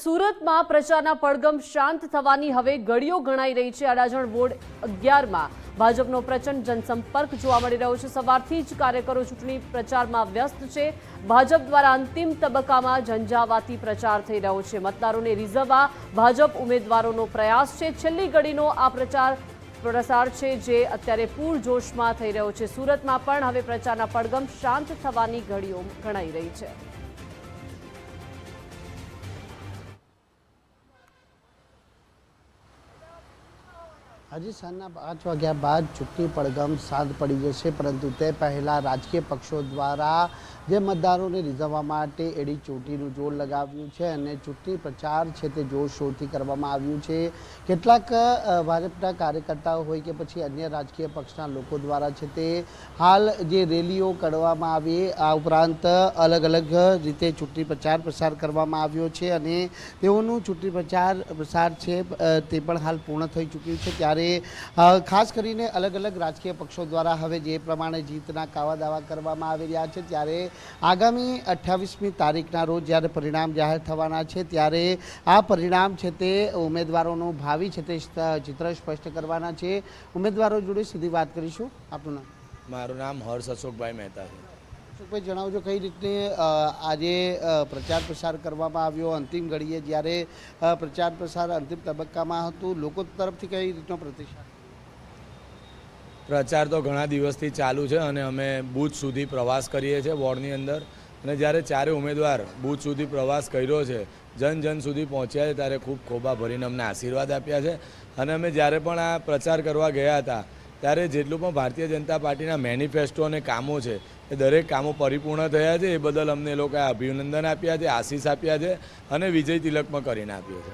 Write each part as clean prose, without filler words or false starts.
સુરતમાં પ્રચારના પડઘમ શાંત થવાની હવે ઘડીઓ ગણાઈ રહી છે। અડાજણ વોર્ડ 11માં ભાજપનો પ્રચંડ જનસંપર્ક જોવા મળી રહ્યો છે। સવારથી જ કાર્યકરો ચૂંટણી પ્રચારમાં વ્યસ્ત છે। ભાજપ દ્વારા અંતિમ તબક્કામાં ઝંઝાવાતી પ્રચાર થઈ રહ્યો છે। મતદારોને રીઝવવા ભાજપ ઉમેદવારોનો પ્રયાસ છે। છેલ્લી ઘડીનો આ પ્રસાર છે જે અત્યારે પૂરજોશમાં થઈ રહ્યો છે। સુરતમાં પણ હવે પ્રચારના પડઘમ શાંત થવાની ઘડીઓ ગણાઈ રહી છે। આજે સાંજના 5 વાગ્યા બાદ ચૂંટણી પડઘમ શાંત પડી જશે, પરંતુ તે પહેલાં રાજકીય પક્ષો દ્વારા જે મતદારોને રીઝવવા માટે એડી ચોટીનું જોર લગાવ્યું છે અને ચૂંટણી પ્રચાર છે તે જોરશોરથી કરવામાં આવ્યું છે। કેટલાક ભાજપના કાર્યકર્તાઓ હોય કે પછી અન્ય રાજકીય પક્ષના લોકો દ્વારા છે તે હાલ જે રેલીઓ કાઢવામાં આવી, આ ઉપરાંત અલગ અલગ રીતે ચૂંટણી પ્રચાર કરવામાં આવ્યો છે અને તેઓનું ચૂંટણી પ્રસાર છે તે પણ હાલ પૂર્ણ થઈ ચૂક્યું છે। ત્યારે ખાસ કરીને અલગ અલગ રાજકીય પક્ષો દ્વારા હવે જે પ્રમાણે જીતના કાવા દાવા કરવામાં આવી રહ્યા છે, ત્યારે આગામી 28મી તારીખના રોજ જ્યારે પરિણામ જાહેર થવાના છે, ત્યારે આ પરિણામ છે તે ઉમેદવારોનું ભાવિ છે તે ચિત્ર સ્પષ્ટ કરવાના છે। ઉમેદવારો જોડે સીધી વાત કરીશું। આપનું નામ? મારું નામ હર્ષ અશોકભાઈ મહેતા છે। અશોકભાઈ, જણાવજો કઈ રીતે આજે પ્રચાર પ્રસાર કરવામાં આવ્યો? અંતિમ ઘડીએ જ્યારે પ્રચાર પ્રસાર અંતિમ તબક્કામાં હતું, લોકો તરફથી કઈ રીતનો પ્રતિસાદ? પ્રચાર તો ઘણા દિવસથી ચાલુ છે અને અમે બૂથ સુધી પ્રવાસ કરીએ છીએ વોર્ડની અંદર, અને જ્યારે ચારે ઉમેદવાર બૂથ સુધી પ્રવાસ કર્યો છે, જન સુધી પહોંચ્યા છે, ત્યારે ખૂબ ખોબા ભરીને અમને આશીર્વાદ આપ્યા છે। અને અમે જ્યારે પણ આ પ્રચાર કરવા ગયા હતા ત્યારે જેટલું પણ ભારતીય જનતા પાર્ટીના મેનિફેસ્ટો અને કામો છે એ દરેક કામો પરિપૂર્ણ થયા છે। એ બદલ અમને લોકોએ અભિનંદન આપ્યા છે, આશીષ આપ્યા છે અને વિજય તિલક પણ કરીને આપ્યો છે।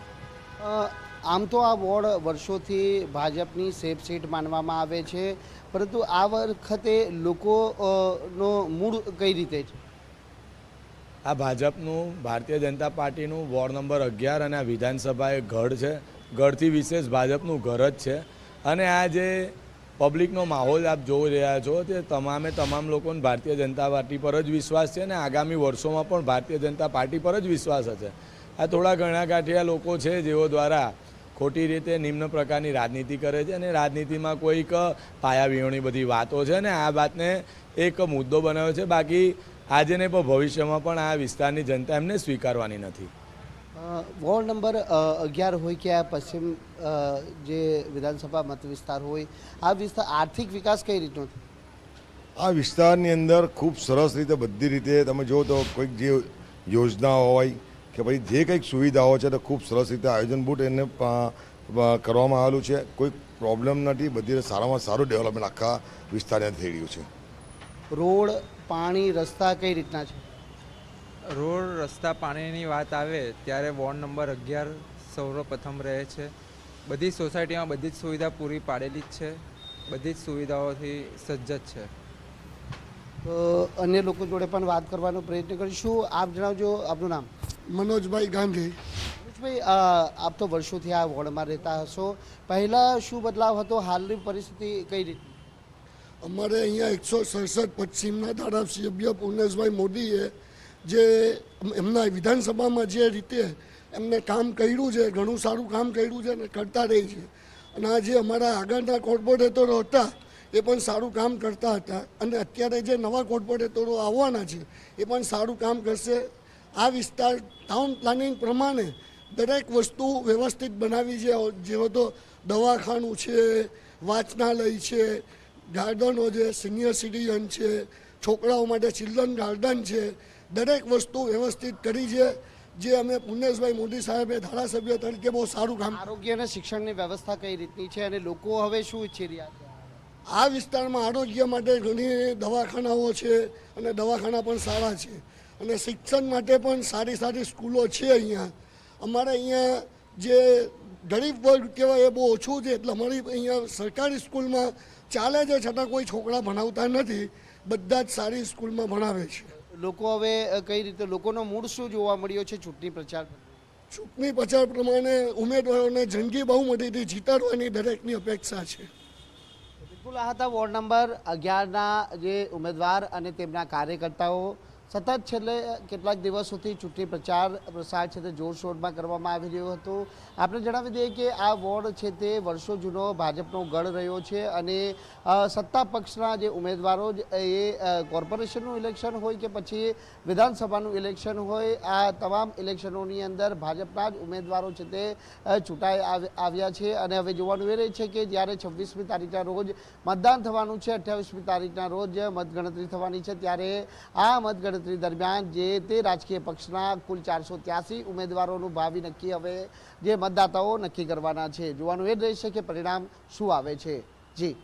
આમ તો આ વોર્ડ વર્ષોથી ભાજપની સેફ સીટ માનવામાં આવે છે, પરંતુ આ વખતે લોકોનો મૂડ કઈ રીતે છે? આ ભાજપનું, ભારતીય જનતા પાર્ટીનું વોર્ડ નંબર 11 અને આ વિધાનસભા એ ગઢ છે। ગઢથી વિશેષ ભાજપનું ઘર જ છે। અને આ જે પબ્લિકનો માહોલ આપ જોઈ રહ્યા છો તે તમામ લોકોને ભારતીય જનતા પાર્ટી પર જ વિશ્વાસ છે અને આગામી વર્ષોમાં પણ ભારતીય જનતા પાર્ટી પર જ વિશ્વાસ હશે। આ થોડા ઘણા ગાંઠિયા લોકો છે જેઓ દ્વારા ખોટી રીતે નિમ્ન પ્રકારની રાજનીતિ કરે છે અને રાજનીતિમાં કોઈક પાયાવિહોણી બધી વાતો છે અને આ વાતને એક મુદ્દો બનાવ્યો છે। બાકી આજે ને પણ ભવિષ્યમાં પણ આ વિસ્તારની જનતા એમને સ્વીકારવાની નથી। વોર્ડ નંબર 11 હોય કે આ પશ્ચિમ જે વિધાનસભા મત વિસ્તાર હોય, આ વિસ્તાર આર્થિક વિકાસ કઈ રીતનો છે? આ વિસ્તારની અંદર ખૂબ સરસ રીતે બધી રીતે તમે જો તો કોઈક જે યોજના હોય કે ભાઈ જે કંઈક સુવિધાઓ છે તો ખૂબ સરસ રીતે આયોજનભૂત એને કરવામાં આવેલું છે। કોઈ પ્રોબ્લેમ નથી, બધી સારામાં સારું ડેવલપમેન્ટ આખા વિસ્તારની થઈ રહ્યું છે। રોડ, પાણી, રસ્તા કઈ રીતના છે? રોડ, રસ્તા, પાણીની વાત આવે ત્યારે વોર્ડ નંબર 11 સૌપ્રથમ રહે છે। બધી સોસાયટીમાં બધી જ સુવિધા પૂરી પાડેલી જ છે, બધી જ સુવિધાઓથી સજ્જ છે। તો અન્ય લોકો જોડે પણ વાત કરવાનો પ્રયત્ન કરીશું। આપ જણાવજો, આપનું નામ? મનોજભાઈ ગાંધી। મનોજભાઈ, આપ તો વર્ષોથી આ વોર્ડમાં રહેતા હશો, પહેલાં શું બદલાવ હતો? હાલની પરિસ્થિતિ કઈ રીતે? અમારે અહીંયા 167 પશ્ચિમના ધારાસભ્ય પુનેશભાઈ મોદીએ જે એમના વિધાનસભામાં જે રીતે એમને કામ કર્યું છે, ઘણું સારું કામ કર્યું છે અને કરતા રહી છે। અને આ જે અમારા આગળના કોર્પોરેટરો હતા એ પણ સારું કામ કરતા હતા અને અત્યારે જે નવા કોર્પોરેટરો આવવાના છે એ પણ સારું કામ કરશે। આ વિસ્તાર ટાઉન પ્લાનિંગ પ્રમાણે દરેક વસ્તુ વ્યવસ્થિત બનાવી છે, જેવો તો દવાખાનું છે, વાંચનાલય છે, ગાર્ડનો છે, સિનિયર સિટીઝન છે, છોકરાઓ માટે ચિલ્ડ્રન ગાર્ડન છે, દરેક વસ્તુ વ્યવસ્થિત કરી છે, જે અમે પુનેશભાઈ મોદી સાહેબે ધારાસભ્ય તરીકે બહુ સારું કામ। આરોગ્ય અને શિક્ષણની વ્યવસ્થા કઈ રીતની છે અને લોકો હવે શું ઈચ્છી રહ્યા છે? આ વિસ્તારમાં આરોગ્ય માટે ઘણી દવાખાનાઓ છે અને દવાખાના પણ સારા છે અને શિક્ષણ માટે પણ સારી સ્કૂલો છે। અહીંયા અમારે અહીંયા જે ગરીબ વર્ગ કહેવાય એ બહુ ઓછું છે, એટલે અમારી અહીંયા સરકારી સ્કૂલમાં ચાલે છે, છતાં કોઈ છોકરા ભણાવતા નથી, બધા જ સારી સ્કૂલમાં ભણાવે છે। લોકો હવે કઈ રીતે, લોકોનો મૂડ શું જોવા મળ્યો છે ચૂંટણી પ્રચાર? ચૂંટણી પ્રચાર પ્રમાણે ઉમેદવારોને જંગી બહુમતીથી જીતાડવાની દરેકની અપેક્ષા છે। બિલકુલ, આ હતા વોર્ડ નંબર 11ના જે ઉમેદવાર અને તેમના કાર્યકર્તાઓ। સતત છેલ્લે કેટલાક દિવસોથી ચૂંટણી પ્રસાર છે તે જોરશોરમાં કરવામાં આવી રહ્યો હતો. આપણે જણાવી દઈએ કે આ વોર્ડ છે તે વર્ષો જૂનો ભાજપનો ગઢ રહ્યો છે અને સત્તા પક્ષના જે ઉમેદવારો એ કોર્પોરેશનનું ઇલેક્શન હોય કે પછી વિધાનસભાનું ઇલેક્શન હોય, આ તમામ ઇલેક્શનોની અંદર ભાજપના જ ઉમેદવારો છે તે ચૂંટાઈ આવ્યા છે. અને હવે જોવાનું એ રહે છે કે જ્યારે 26મી તારીખના રોજ મતદાન થવાનું છે, 28મી તારીખના રોજ મતગણતરી થવાની છે, ત્યારે આ મતગણતરી દરમિયાન જે તે રાજકીય પક્ષના કુલ 483 ઉમેદવારોનું ભાવિ નક્કી હવે જે મતદાતાઓ નક્કી કરવાના છે. જોવાનું એ જ રહેશે કે પરિણામ શું આવે છે. જી.